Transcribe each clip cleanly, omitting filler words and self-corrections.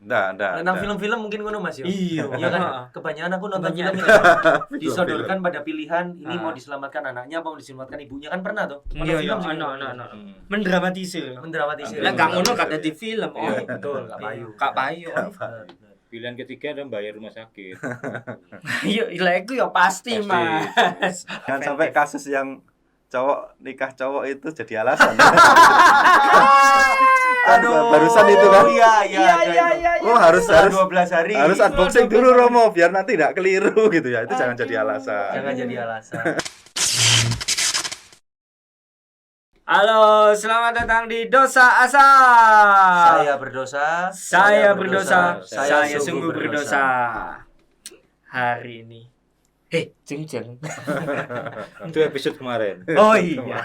Ndak. Nang film-film mungkin ngono Mas yo. Iya kan. Kebanyakan aku nonton film itu disodorkan pada pilihan ini mau diselamatkan anaknya apa mau diselamatkan ibunya kan pernah tuh. Iya, anak. Mendramatisir. Lah gak ngono gak dadi film. Oh, betul, Kak Payu. Pilihan ketiga adalah bayar rumah sakit. Iya, iku ya pasti, Mas. Jangan sampai kasus yang nikah cowok itu jadi alasan. Aduh, barusan itu kan. Iya. Oh, harus 12 hari. Harus unboxing dulu Romo biar nanti enggak keliru gitu ya. Itu jangan jadi alasan. Jangan jadi alasan. Halo, selamat datang di Dosa Asal. Saya berdosa. Saya sungguh berdosa. Hari ini. Jeng. Itu episode kemarin. Oh iya.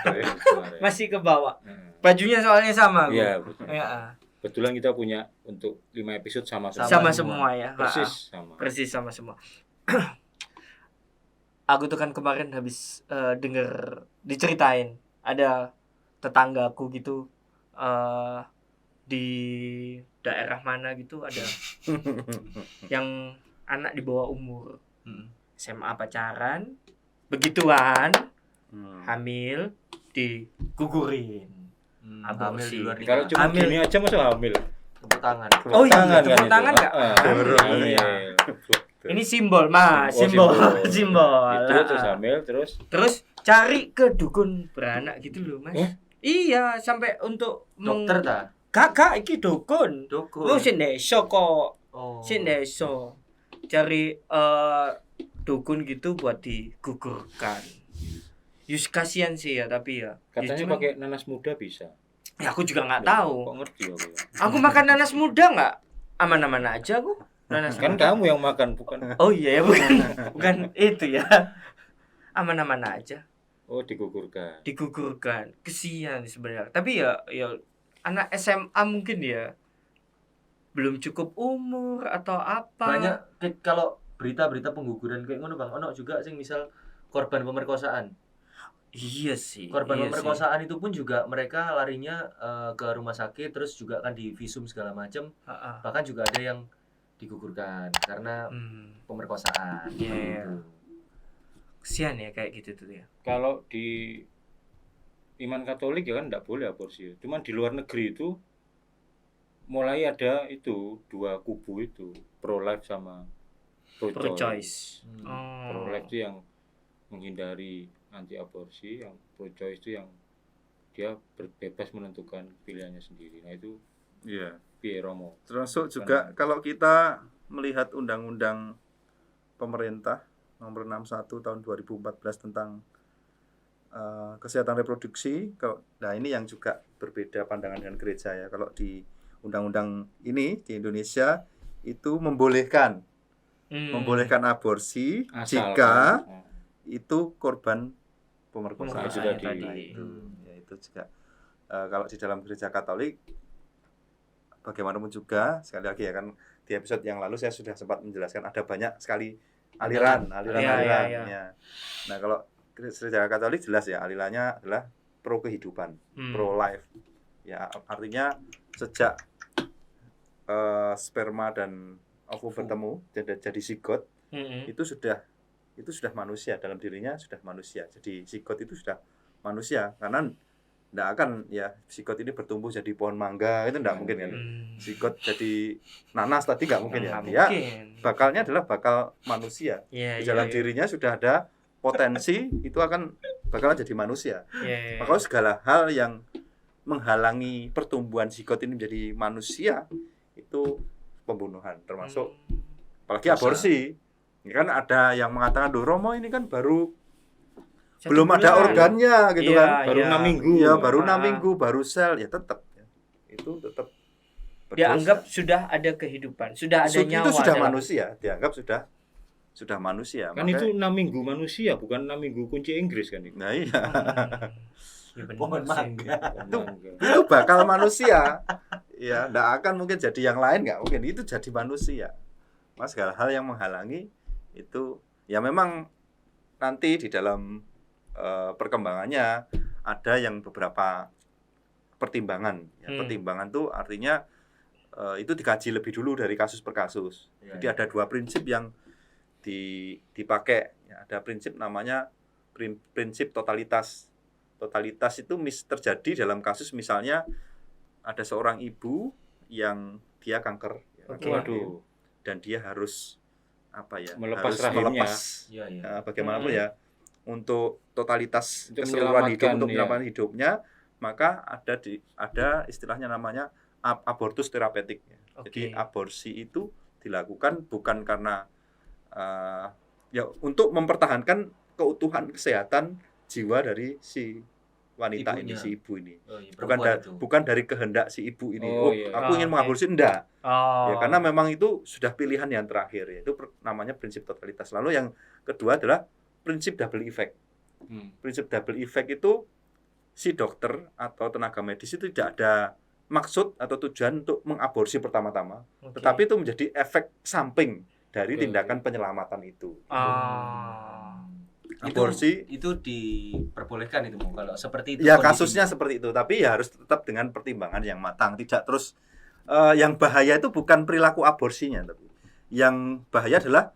Masih ke bawah. Bajunya soalnya sama. Iya, Ya. kebetulan kita punya untuk 5 episode sama semua ya. Persis sama semua. Aku tuh kan kemarin habis denger diceritain ada tetanggaku gitu di daerah mana gitu ada yang anak di bawah umur SMA pacaran begituan hamil digugurin aborsi. Kalau cuma gini aja masa hamil? Tepuk tangan. Oh iya, tepuk tangan enggak? Iya. Ini simbol, Mas. Simbol. Itu terus hamil terus cari ke dukun beranak gitu loh, Mas. Iya, sampai untuk dokter ta? Kakak iki dukun. Oh, sing desa kok. Sing desa. Cari dukun gitu buat digugurkan. Yus kasihan sih ya, tapi ya. Katanya pakai nanas muda bisa. Ya aku juga enggak tahu. Kok ngerti aku ya? Aku makan nanas muda enggak? Aman-aman aja aku. Nanas kan muda. Kamu yang makan bukan. Oh iya ya, bukan itu ya. Aman-aman aja. Oh, digugurkan. Kesian sebenarnya. Tapi ya anak SMA mungkin ya belum cukup umur atau apa. Banyak kalau berita-berita pengguguran kayak ngono Bang. Ono juga sing misal korban pemerkosaan. Iya sih. Korban pemerkosaan itu pun juga mereka larinya ke rumah sakit terus juga kan di visum segala macam. Bahkan juga ada yang digugurkan karena pemerkosaan. Iya. Kesian ya kayak gitu tuh ya. Kalau di iman Katolik ya kan enggak boleh aborsi. Cuman di luar negeri itu mulai ada itu dua kubu itu, pro life sama pro choice. Pro life itu yang menghindari anti aborsi, yang pro choice itu yang dia bebas menentukan pilihannya sendiri. Nah itu piye Romo. Termasuk juga kalau kita melihat undang-undang pemerintah nomor 61 tahun 2014 tentang kesehatan reproduksi. Nah ini yang juga berbeda pandangan dengan gereja ya. Kalau di undang-undang ini di Indonesia itu membolehkan aborsi jika itu korban pemerkosaan tadi. Itu juga kalau di dalam gereja Katolik bagaimanapun juga sekali lagi ya kan di episode yang lalu saya sudah sempat menjelaskan ada banyak sekali aliran. Ya. Nah kalau gereja Katolik jelas ya alirannya adalah pro kehidupan, pro life. Ya artinya sejak sperma dan ovum bertemu jadi zigot itu sudah manusia, dalam dirinya sudah manusia. Jadi zigot itu sudah manusia karena enggak akan ya zigot ini bertumbuh jadi pohon mangga itu enggak mungkin kan. Zigot jadi nanas tadi enggak mungkin ya. Dia bakalnya adalah bakal manusia. Di dalam dirinya sudah ada potensi itu akan bakalan jadi manusia. Maka segala hal yang menghalangi pertumbuhan zigot ini menjadi manusia itu pembunuhan, termasuk apalagi aborsi. Ini kan ada yang mengatakan, Romo ini kan baru belum ada organnya gitu kan. Baru 6 minggu. Ya, baru 6 minggu, baru sel, ya tetap ya. Itu tetap berdosa. Dianggap sudah ada kehidupan, sudah ada nyawa. Itu sudah manusia, dianggap sudah manusia. Kan itu 6 minggu manusia, bukan 6 minggu kunci Inggris kan itu. Nah iya. Pohon mangga. Itu bakal manusia. Ya, enggak akan mungkin jadi yang lain, enggak mungkin. Itu jadi manusia. Mas segala hal yang menghalangi itu ya memang nanti di dalam perkembangannya ada yang beberapa pertimbangan. Ya, pertimbangan itu artinya itu dikaji lebih dulu dari kasus per kasus. Jadi ada 2 prinsip yang dipakai. Ya, ada prinsip namanya prinsip totalitas. Totalitas itu terjadi dalam kasus misalnya ada seorang ibu yang dia kanker. Waduh. Dan dia harus melepas bagaimanapun ya untuk totalitas keseluruhan hidup untuk menyelamatkan hidupnya, maka ada istilahnya namanya abortus terapeutik. Jadi aborsi itu dilakukan bukan karena untuk mempertahankan keutuhan kesehatan jiwa dari si wanita ini, si ibu ini. Bukan dari kehendak si ibu ini. Aku ingin mengaborsi, enggak. Ya, karena memang itu sudah pilihan yang terakhir, yaitu namanya prinsip totalitas. Lalu yang kedua adalah prinsip double effect. Prinsip double effect itu si dokter atau tenaga medis itu tidak ada maksud atau tujuan untuk mengaborsi pertama-tama, tetapi itu menjadi efek samping dari tindakan penyelamatan itu. Aborsi itu diperbolehkan itu kalau seperti itu. Ya kasusnya seperti itu, tapi ya harus tetap dengan pertimbangan yang matang, tidak terus yang bahaya itu bukan perilaku aborsinya, tapi yang bahaya adalah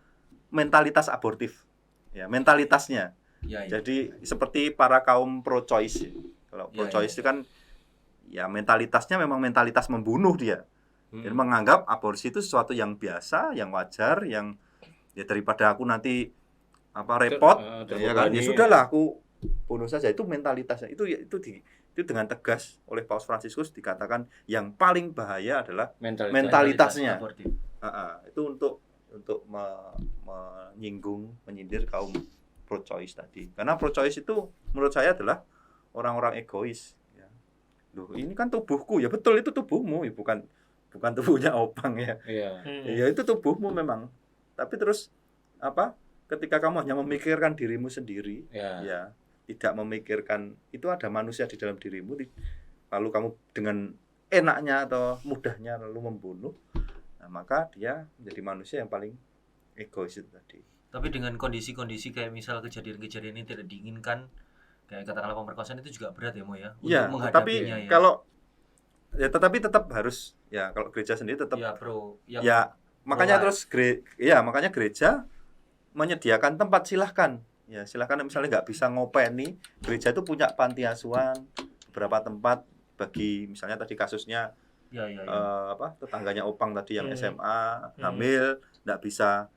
mentalitas abortif. Ya, mentalitasnya. Jadi seperti para kaum pro choice. Kalau pro choice itu kan ya mentalitasnya memang mentalitas membunuh dia. Jadi menganggap aborsi itu sesuatu yang biasa, yang wajar, yang ya daripada aku nanti repot, ya kan? Ya sudahlah aku bunuh saja. Itu mentalitasnya. Itu dengan tegas oleh Paus Fransiskus dikatakan yang paling bahaya adalah mentalitasnya. Itu untuk menyindir kaum pro choice tadi. Karena pro choice itu menurut saya adalah orang-orang egois. Loh, ini kan tubuhku. Ya betul, itu tubuhmu, ya bukan tubuhnya Opang ya. Ya itu tubuhmu memang. Tapi terus ketika kamu hanya memikirkan dirimu sendiri, ya tidak memikirkan itu ada manusia di dalam dirimu, lalu kamu dengan enaknya atau mudahnya lalu membunuh, nah, maka dia menjadi manusia yang paling egois itu tadi. Tapi dengan kondisi-kondisi kayak misal kejadian-kejadian ini tidak diinginkan, kayak katakanlah pemerkosaan, itu juga berat ya Mo ya untuk menghadapinya. Tapi tetapi tetap harus ya, kalau gereja sendiri tetap makanya gereja menyediakan tempat, silahkan misalnya nggak bisa ngopeni, gereja itu punya panti asuhan, beberapa tempat bagi misalnya tadi kasusnya tetangganya Opang tadi yang SMA hamil nggak bisa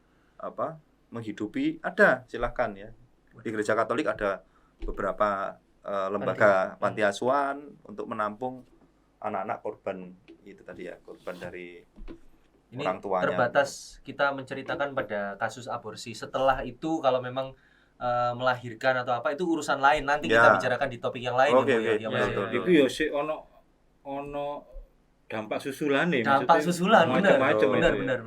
menghidupi, ada, silahkan ya. Di gereja Katolik ada beberapa lembaga panti asuhan untuk menampung anak-anak korban itu tadi ya, korban dari ini orang tuanya. Terbatas kita menceritakan pada kasus aborsi. Setelah itu kalau memang melahirkan atau apa itu urusan lain, nanti kita bicarakan di topik yang lain. Itu ya sih ono dampak susulan nih. Dampak susulan benar.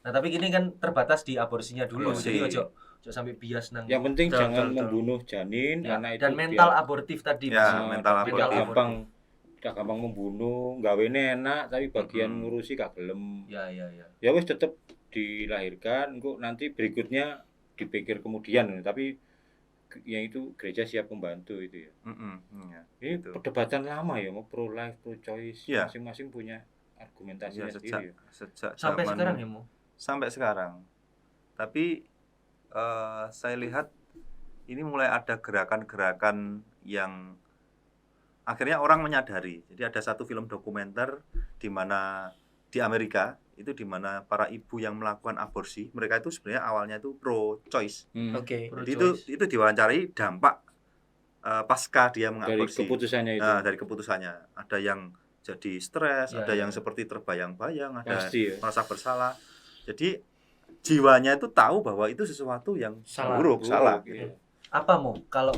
Nah, tapi ini kan terbatas di aborsinya dulu. Jadi ojo sampai bias nang. Yang penting jangan membunuh janin anak itu. Dan mental abortif tadi. Mental abortif. Gampang membunuh, gawene enak tapi bagian ngurusi gak gelem. Ya wis tetep dilahirkan, kok nanti berikutnya dipikir kemudian, tapi ya itu gereja siap membantu itu ya. Ini perdebatan lama ya, mau pro life, pro choice, masing-masing punya argumentasinya sendiri. Sejak sampai sekarang ya, Mo? Sampai sekarang. Tapi saya lihat ini mulai ada gerakan-gerakan yang akhirnya orang menyadari. Jadi ada satu film dokumenter di mana di Amerika itu di mana para ibu yang melakukan aborsi, mereka itu sebenarnya awalnya itu pro choice. Jadi itu diwawancarai dampak pasca dia mengaborsi. Dari keputusannya itu. Dari keputusannya. Ada yang jadi stres, ada yang seperti terbayang-bayang, ada merasa bersalah. Jadi jiwanya itu tahu bahwa itu sesuatu yang buruk, salah gitu. Apa kalau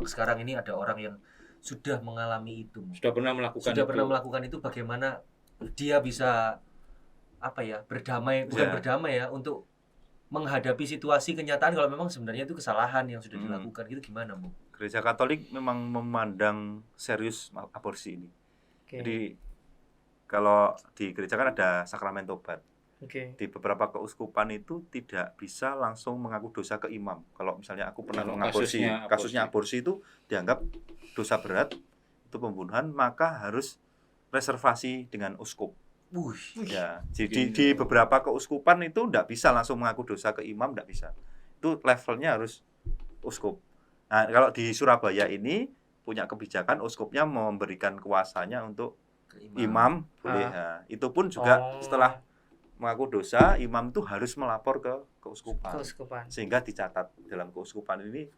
sekarang ini ada orang yang sudah mengalami itu, sudah pernah melakukan itu, bagaimana dia bisa berdamai untuk menghadapi situasi kenyataan kalau memang sebenarnya itu kesalahan yang sudah dilakukan, gitu gimana, Mo? Gereja Katolik memang memandang serius aborsi ini. Jadi kalau di gereja kan ada sakramen tobat. Di beberapa keuskupan itu tidak bisa langsung mengaku dosa ke imam. Kalau misalnya aku pernah mengaborsi, kasusnya aborsi itu dianggap dosa berat, itu pembunuhan, maka harus reservasi dengan uskup. Ya, di beberapa keuskupan itu enggak bisa langsung mengaku dosa ke imam, enggak bisa. Itu levelnya harus uskup. Nah, kalau di Surabaya ini punya kebijakan uskupnya memberikan kuasanya untuk imam boleh. Nah, itu pun juga setelah mengaku dosa, imam itu harus melapor ke keuskupan. Sehingga dicatat dalam keuskupan ini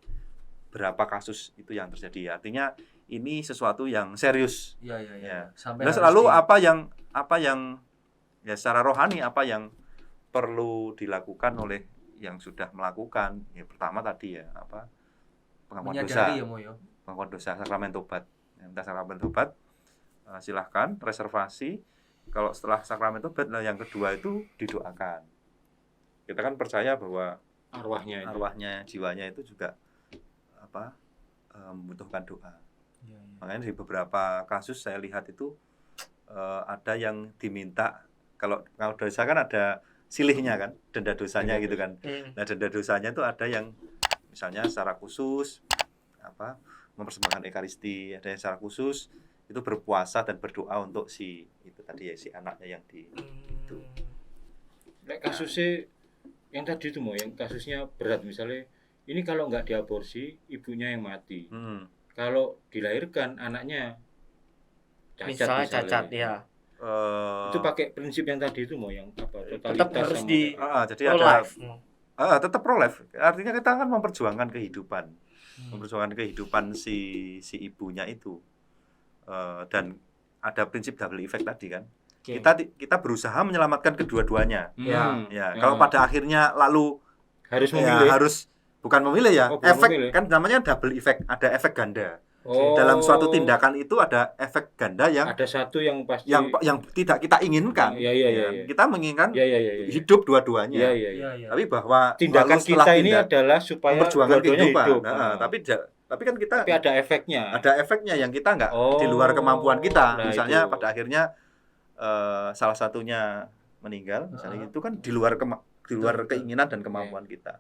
berapa kasus itu yang terjadi. Artinya ini sesuatu yang serius. Iya. Nah, selalu apa yang ya secara rohani apa yang perlu dilakukan oleh yang sudah melakukan. Ya pertama tadi ya pengakuan dosa. Pengakuan dosa, sakramen tobat. Minta sakramen tobat. Silahkan reservasi. Kalau setelah sakramen tobat, yang kedua itu didoakan. Kita kan percaya bahwa arwahnya, jiwanya itu juga membutuhkan doa. Makanya di beberapa kasus saya lihat itu ada yang diminta, kalau dosa kan ada silihnya kan, denda dosanya gitu kan. Nah, denda dosanya itu ada yang misalnya secara khusus mempersembahkan ekaristi, ada yang secara khusus itu berpuasa dan berdoa untuk si anaknya yang di itu. Kasusnya yang tadi itu yang kasusnya berat, misalnya ini kalau nggak diaborsi ibunya yang mati. Kalau dilahirkan anaknya cacat ya. Itu pakai prinsip yang tadi itu yang totalitas tetap harus jadi ada tetap pro-life. Artinya kita akan memperjuangkan kehidupan. Memperjuangkan kehidupan si ibunya itu. Dan ada prinsip double effect tadi kan. Kita berusaha menyelamatkan kedua-duanya. Kalau pada akhirnya lalu harus memilih, bukan memilih ya. Efek memilih. Kan namanya double effect, ada efek ganda. Dalam suatu tindakan itu ada efek ganda yang ada satu yang pasti yang tidak kita inginkan. Kita menginginkan hidup dua-duanya. Tapi bahwa tindakan kita ini adalah supaya memperjuangkan kehidupan. hidup. Tapi kan kita ada efeknya. Ada efeknya yang kita enggak di luar kemampuan kita. Misalnya pada akhirnya salah satunya meninggal, misalnya itu kan di luar keinginan dan kemampuan kita.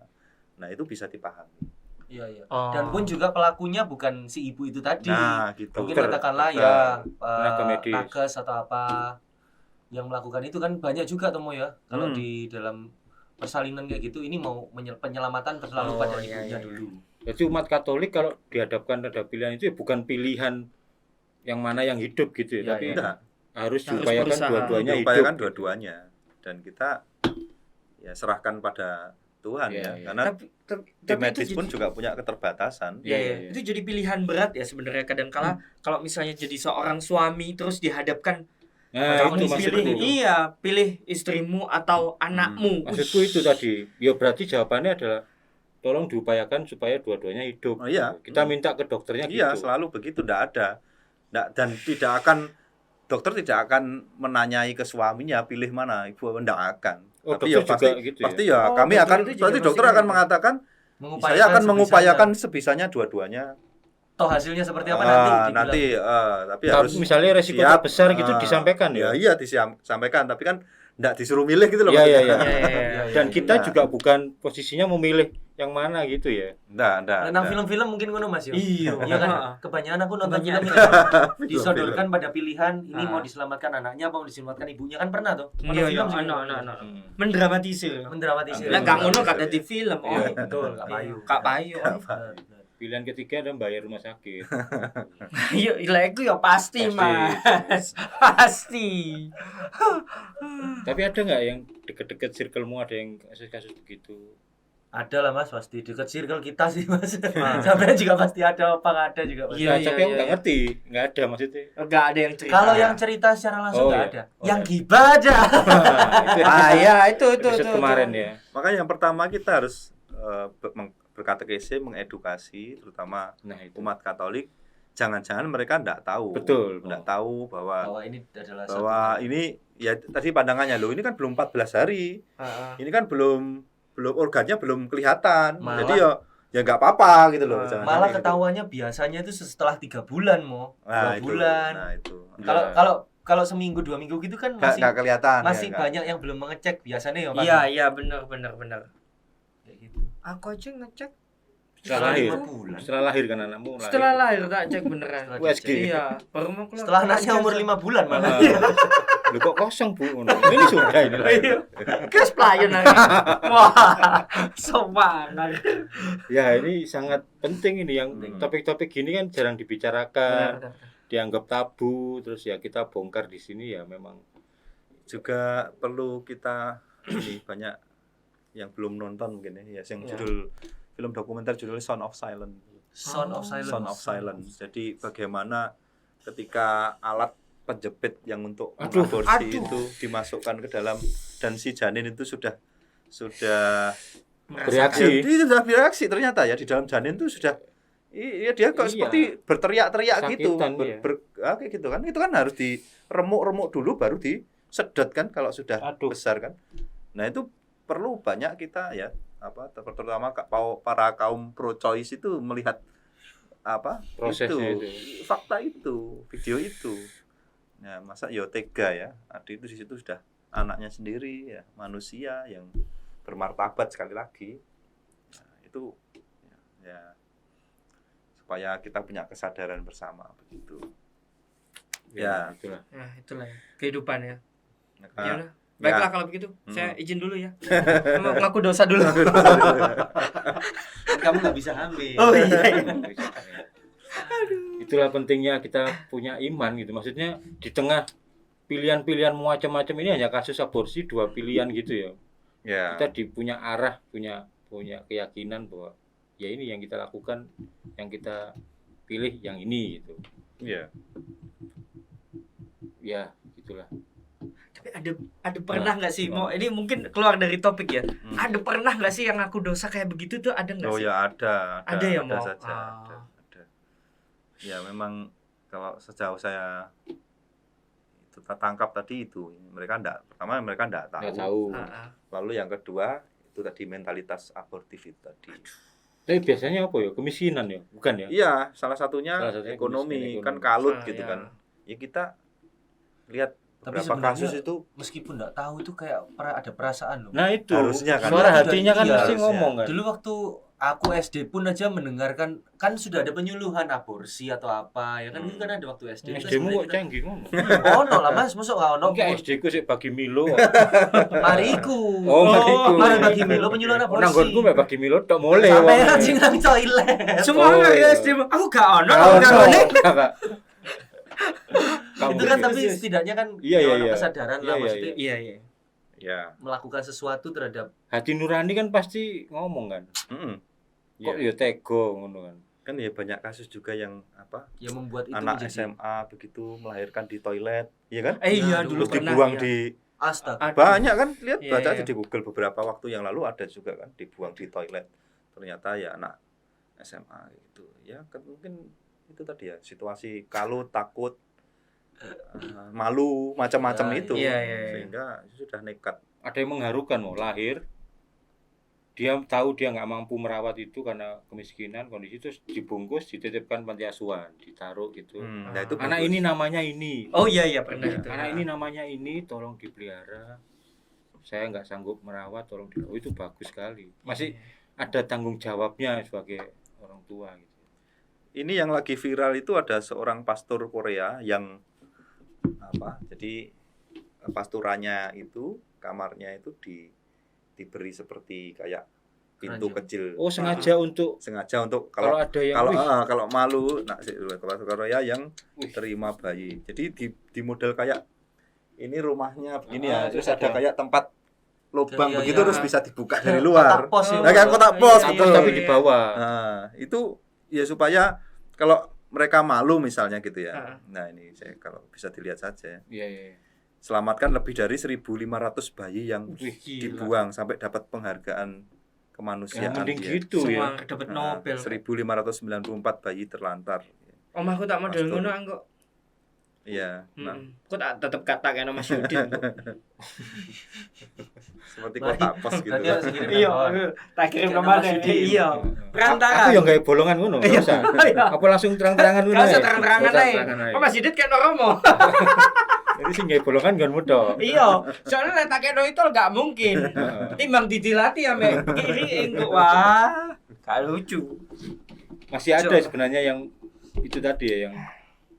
Nah, itu bisa dipahami. Iya. Dan pun juga pelakunya bukan si ibu itu tadi. Nah, gitu. Mungkin katakanlah nakes atau apa yang melakukan itu kan banyak juga Tomo ya. Kalau di dalam persalinan kayak gitu, ini mau penyelamatan selalu pada ibunya dulu. Jadi umat Katolik kalau dihadapkan pada pilihan itu bukan pilihan yang mana yang hidup gitu ya, tapi harus diupayakan dua-duanya hidup. Diupayakan dua-duanya. Dan kita serahkan pada Tuhan karena tim medis pun juga punya keterbatasan. Itu jadi pilihan berat ya sebenarnya kadang-kala kalau misalnya jadi seorang suami terus dihadapkan kamu pilih istrimu atau anakmu. Maksudku itu tadi. Ya berarti jawabannya adalah tolong diupayakan supaya dua-duanya hidup. Kita minta ke dokternya gitu. Iya, selalu begitu, enggak ada. Dan dokter tidak akan menanyai ke suaminya pilih mana, ibu enggak akan. Tapi pasti gitu pasti kami akan berarti dokter akan mengatakan saya akan mengupayakan sebisanya dua-duanya. Toh hasilnya seperti apa nanti tapi harus misalnya resiko terbesar gitu disampaikan ya. Iya disampaikan, tapi kan enggak disuruh milih gitu loh. Iya. Dan kita juga bukan posisinya memilih yang mana gitu ya. Enggak. Nang film-film mungkin ngono Mas yo. Iya kan. Kebanyakan aku nonton film disodorkan pada pilihan ini mau diselamatkan anaknya apa mau diselamatkan ibunya kan pernah tuh. Iya. Mendramatisir. Lah enggak ngono gak dadi film. Betul, Kak Payu. Pilihan ketiga adalah bayar rumah sakit. Iya, iku ya pasti. Mas. Pasti. Tapi ada nggak yang deket-deket circlemu ada yang kasus-kasus begitu? Ada lah Mas, pasti deket circle kita sih Mas. Sampai juga pasti ada apa nggak ada juga Mas. Tapi aku nggak ngerti, nggak ada maksudnya. Nggak ada yang cerita. Kalau yang cerita secara langsung nggak ada. Yang gibah ada. Itu kemarin ya. Makanya yang pertama kita harus berkatekese, mengedukasi terutama umat Katolik. Jangan-jangan mereka enggak tahu. Betul. Enggak tahu bahwa ini adalah ini ya tadi pandangannya loh, ini kan belum 14 hari. Ini kan belum organnya belum kelihatan. Malah, jadi ya enggak apa-apa gitu loh. Malah ketahuannya gitu. Biasanya itu setelah 3 bulan 2 bulan. Nah, itu. Kalau seminggu 2 minggu gitu kan masih enggak kelihatan. Masih banyak yang belum mengecek biasanya ya Pak. Iya, benar. Kayak gitu. Aku aja ngecek Setelah lahir. 5 bulan. Setelah lahir kan anakmu lahir. Setelah lahir tak cek beneran. USG. Iya, baru mau keluar. Setelah anaknya umur 5 bulan malah. Lu kok kosong Bu? Ini sudah ini lahir. Kes pelayan lagi. Wah, semangat. Ya ini sangat penting ini yang topik-topik gini kan jarang dibicarakan, Benar. dianggap tabu, terus ya kita bongkar di sini ya memang Juga perlu kita ini banyak yang belum nonton mungkin ya, yang judul film dokumenter judulnya Sound of Silence. Sound of Silence. Sound of Silence. Jadi bagaimana ketika alat penjepit yang untuk aborsi itu dimasukkan ke dalam dan si janin itu sudah bereaksi. Dia sudah bereaksi ternyata ya di dalam janin itu sudah dia kok seperti berteriak-teriak gitu. Kayak gitu kan. Itu kan harus diremuk-remuk dulu baru disedot kan kalau sudah besar kan. Nah, itu perlu banyak kita ya terutama para kaum pro choice itu melihat prosesnya itu. Fakta itu, video itu. Nah, masa tega ya. Adi itu di situ sudah anaknya sendiri ya, manusia yang bermartabat sekali lagi. Nah, itu ya supaya kita punya kesadaran bersama begitu. Ya, itulah. Nah, itulah ya. Kehidupan ya. Nah, Ya udah. Baiklah kalau begitu. Saya izin dulu ya. Ngaku dosa dulu. Kamu nggak bisa hamil. Oh iya. Itulah pentingnya kita punya iman gitu. Maksudnya di tengah pilihan-pilihan macam-macam ini hanya kasus aborsi 2 pilihan gitu ya. Ya. Kita punya arah, punya keyakinan bahwa ya ini yang kita lakukan, yang kita pilih yang ini gitu. Iya. Ya, gitulah. Tapi ada pernah nggak sih mau ini mungkin keluar dari topik ya. Ada pernah nggak sih yang aku dosa kayak begitu tuh ada nggak Oh sih? ya ada ya mau. saja, ada. Ya memang kalau sejauh saya itu tangkap tadi itu mereka enggak tahu. Lalu yang kedua itu tadi mentalitas abortif itu tadi. Tapi biasanya apa ya? Kemiskinan ya, bukan ya? Iya, salah satunya ekonomi kan kalut gitu kan. Ya kita lihat beberapa kasus itu meskipun enggak tahu itu kayak ada perasaan loh. Nah itu harusnya kan suara hatinya kan mesti harusnya ngomong kan. Dulu waktu aku SD pun aja mendengarkan kan sudah ada penyuluhan aborsi atau apa ya kan itu kan ada waktu SD. SD-mu kok canggih ngomong. Ono lah Mas, mosok gak ono. Enggak SD-ku sik bagi Milo. Mariku. Mariku. Mari bagi Milo penyuluhan aborsi. Nanggonku mek bagi Milo tok mulai. Sampai anjing nang toilet. Semua ya SD. Aku gak ono. Itu kan tapi setidaknya kan kesadaran lah maksudnya. Iya. Ya. Melakukan sesuatu terhadap hati nurani kan pasti ngomong kan. Kok ya tego ngono kan. Kan ya banyak kasus juga yang yang membuat itu anak menjadi SMA begitu melahirkan di toilet, iya kan? Iya dulu pernah dibuang di astaga. Banyak kan lihat Iya, baca iya. di Google beberapa waktu yang lalu ada juga kan dibuang di toilet. Ternyata ya anak SMA gitu. Ya kan mungkin itu tadi ya situasi kalut, takut, malu, macam-macam itu. Iya. Sehingga sudah nekat. Ada yang mengharukan mau lahir dia tahu dia nggak mampu merawat itu karena kemiskinan kondisi itu dibungkus dititipkan panti asuhan ditaruh gitu. Nah, itu anak bagus. ini namanya ini. Oh iya pernah itu. Anak ini namanya ini tolong dipelihara. Saya nggak sanggup merawat tolong dipelihara. Itu bagus sekali. Masih ada tanggung jawabnya sebagai orang tua gitu. Ini yang lagi viral itu ada seorang pastor Korea yang jadi pasturannya itu kamarnya itu diberi seperti kayak pintu kecil. Oh, sengaja untuk kalau ada yang kalau malu pastor Korea yang terima bayi. Jadi di model kayak ini rumahnya begini ya, terus ada kayak tempat lubang begitu terus bisa dibuka dari luar. Kayak kotak pos gitu tapi di bawah. Nah, itu ya supaya kalau mereka malu misalnya gitu ya. Nah, ini saya kalau bisa dilihat saja. Iya. Selamatkan lebih dari 1.500 bayi yang dibuang sampai dapat penghargaan kemanusiaan. Mending gitu ya. Dapat Nobel. 1.594 bayi terlantar. Omahku tak model ngono kok. Iya. Nah. Kok tak tetep katakan Mas Yudin. Seperti kotak pos gitu. Iya, tak kirim nomor iya. Perantara. Aku yang gawe bolongan ngono, enggak usah. Apa langsung terang-terangan ngono. Enggak terang-terangan ae. Kok Mas Yudin kena Romo. Jadi sing gawe bolongan kan mudah. Iya, soalnya nek tak kena itu enggak mungkin. Timbang didilati ambek kiri engko wah. Gak lucu. Masih ada sebenarnya yang itu tadi ya, yang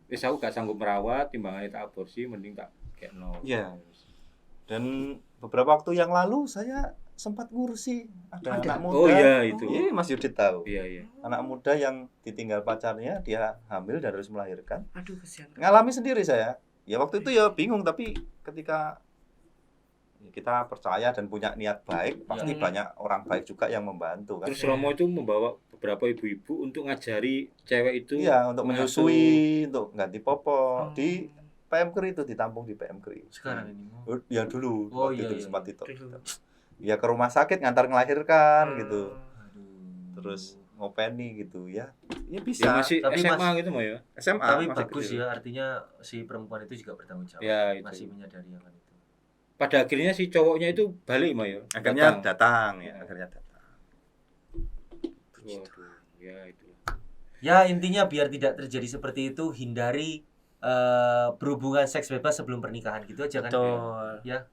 wis aku gak sanggup merawat, timbangannya tak aborsi, mending tak kekno. Iya. Dan beberapa waktu yang lalu saya sempat ngurusi ada anak muda. Oh iya itu. Iya, Mas Yudit tahu. Iya. Anak muda yang ditinggal pacarnya, dia hamil dan harus melahirkan. Aduh kesian. Ngalami sendiri saya. Ya waktu itu ya bingung, tapi ketika kita percaya dan punya niat baik, pasti banyak orang baik juga yang membantu kan. Terus Romo itu membawa beberapa ibu-ibu untuk ngajari cewek itu. Iya, untuk menyusui, untuk ganti popok di PMKRI itu, ditampung di PMKRI. Sekarang ini. Ya dulu, Oh, waktu iya, itu iya. sempat itu. Ya ke rumah sakit ngantar ngelahirkan gitu. Aduh. Terus ngopeni gitu ya. Ya Ya bisa. masih Tapi SMA gitu mah ya. SMA Tapi masih bagus kecil. ya, artinya si perempuan itu juga bertanggung jawab. Ya, itu. Masih menyadari akan itu. Pada akhirnya si cowoknya itu balik mah ya. Akhirnya datang ya, akhirnya datang. Waduh, ya itu. Ya intinya biar tidak terjadi seperti itu, hindari berhubungan seks bebas sebelum pernikahan gitu aja kan. Betul. Ya.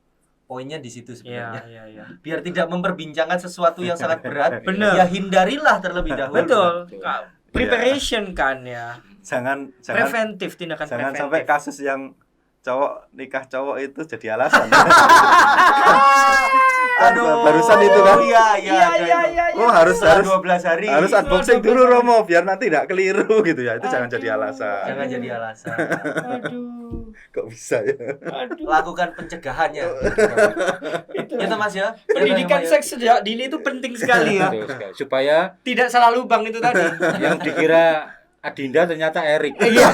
Poinnya di situ Iya, sebenarnya. iya. Biar tidak memperbincangkan sesuatu yang sangat berat. Bener. Ya hindarilah terlebih dahulu. Betul. Betul. Preparation kan ya. Jangan Preventif, tindakan jangan preventif. sampai kasus yang nikah cowok itu jadi alasan. Aduh. Barusan itu kan. Iya. Oh, harus 12 hari. harus unboxing dulu Romo biar nanti tidak keliru gitu ya. Itu jangan jadi alasan. Jangan jadi alasan. Aduh. Kok bisa ya? Aduh. Lakukan pencegahannya. Itu Mas ya. Pendidikan Ya, seks sejak dini itu penting sekali ya. Betul sekali. Supaya Tidak salah lubang itu tadi. yang dikira Adinda ternyata Erik. Iya.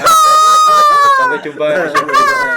Sampai jumpa di episode berikutnya.